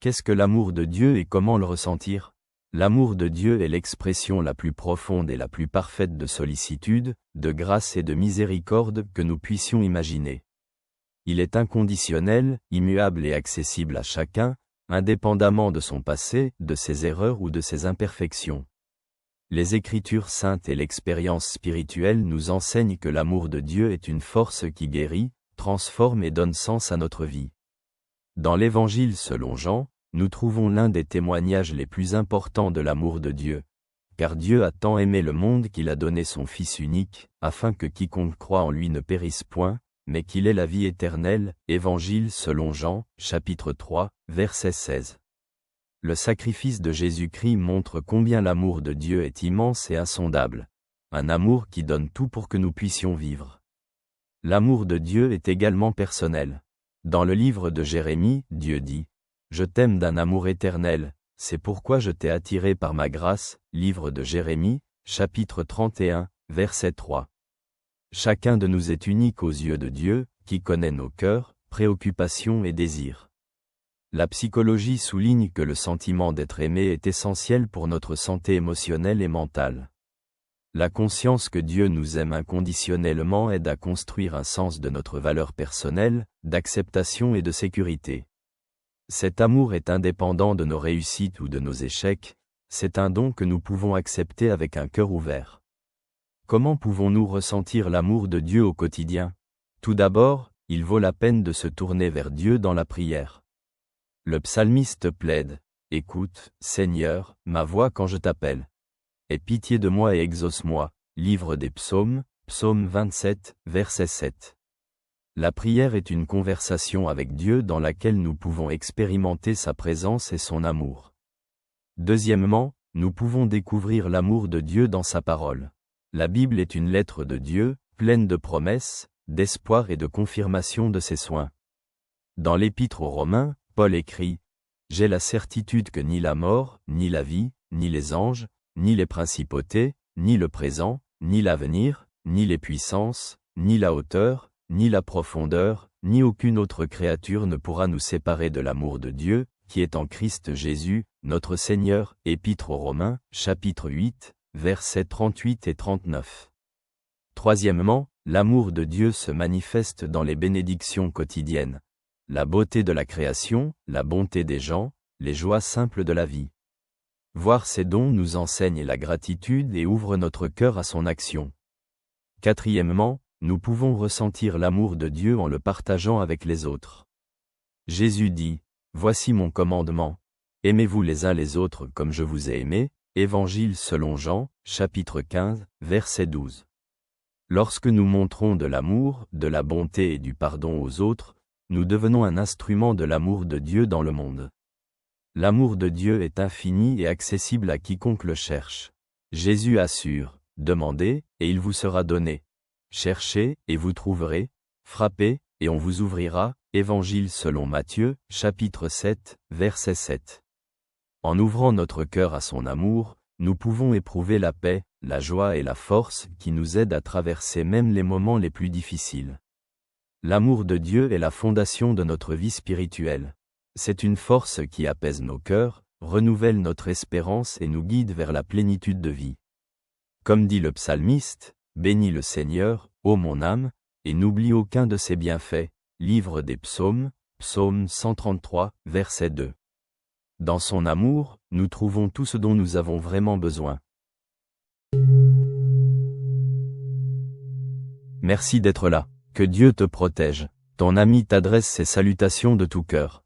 Qu'est-ce que l'amour de Dieu et comment le ressentir? L'amour de Dieu est l'expression la plus profonde et la plus parfaite de sollicitude, de grâce et de miséricorde que nous puissions imaginer. Il est inconditionnel, immuable et accessible à chacun, indépendamment de son passé, de ses erreurs ou de ses imperfections. Les Écritures saintes et l'expérience spirituelle nous enseignent que l'amour de Dieu est une force qui guérit, transforme et donne sens à notre vie. Dans l'Évangile selon Jean, nous trouvons l'un des témoignages les plus importants de l'amour de Dieu. Car Dieu a tant aimé le monde qu'il a donné son Fils unique, afin que quiconque croit en lui ne périsse point, mais qu'il ait la vie éternelle. Évangile selon Jean, chapitre 3, verset 16. Le sacrifice de Jésus-Christ montre combien l'amour de Dieu est immense et insondable. Un amour qui donne tout pour que nous puissions vivre. L'amour de Dieu est également personnel. Dans le livre de Jérémie, Dieu dit « Je t'aime d'un amour éternel, c'est pourquoi je t'ai attiré par ma grâce » livre de Jérémie, chapitre 31, verset 3. Chacun de nous est unique aux yeux de Dieu, qui connaît nos cœurs, préoccupations et désirs. La psychologie souligne que le sentiment d'être aimé est essentiel pour notre santé émotionnelle et mentale. La conscience que Dieu nous aime inconditionnellement aide à construire un sens de notre valeur personnelle, d'acceptation et de sécurité. Cet amour est indépendant de nos réussites ou de nos échecs, c'est un don que nous pouvons accepter avec un cœur ouvert. Comment pouvons-nous ressentir l'amour de Dieu au quotidien? Tout d'abord, il vaut la peine de se tourner vers Dieu dans la prière. Le psalmiste plaide « Écoute, Seigneur, ma voix quand je t'appelle. Aie pitié de moi et exauce-moi » livre des psaumes, psaume 27, verset 7. La prière est une conversation avec Dieu dans laquelle nous pouvons expérimenter sa présence et son amour. Deuxièmement, nous pouvons découvrir l'amour de Dieu dans sa parole. La Bible est une lettre de Dieu, pleine de promesses, d'espoir et de confirmation de ses soins. Dans l'Épître aux Romains, Paul écrit « J'ai la certitude que ni la mort, ni la vie, ni les anges, ni les principautés, ni le présent, ni l'avenir, ni les puissances, ni la hauteur, ni la profondeur, ni aucune autre créature ne pourra nous séparer de l'amour de Dieu, qui est en Christ Jésus, notre Seigneur. » Épître aux Romains, chapitre 8, versets 38 et 39. Troisièmement, l'amour de Dieu se manifeste dans les bénédictions quotidiennes. La beauté de la création, la bonté des gens, les joies simples de la vie. Voir ces dons nous enseigne la gratitude et ouvre notre cœur à son action. Quatrièmement, nous pouvons ressentir l'amour de Dieu en le partageant avec les autres. Jésus dit « Voici mon commandement. Aimez-vous les uns les autres comme je vous ai aimé. » Évangile selon Jean, chapitre 15, verset 12. Lorsque nous montrons de l'amour, de la bonté et du pardon aux autres, nous devenons un instrument de l'amour de Dieu dans le monde. L'amour de Dieu est infini et accessible à quiconque le cherche. Jésus assure, « Demandez, et il vous sera donné. Cherchez, et vous trouverez. Frappez, et on vous ouvrira. » Évangile selon Matthieu, chapitre 7, verset 7. En ouvrant notre cœur à son amour, nous pouvons éprouver la paix, la joie et la force qui nous aident à traverser même les moments les plus difficiles. L'amour de Dieu est la fondation de notre vie spirituelle. C'est une force qui apaise nos cœurs, renouvelle notre espérance et nous guide vers la plénitude de vie. Comme dit le psalmiste, « Bénis le Seigneur, ô mon âme, et n'oublie aucun de ses bienfaits. » Livre des psaumes, psaume 133, verset 2. Dans son amour, nous trouvons tout ce dont nous avons vraiment besoin. Merci d'être là. Que Dieu te protège. Ton ami t'adresse ses salutations de tout cœur.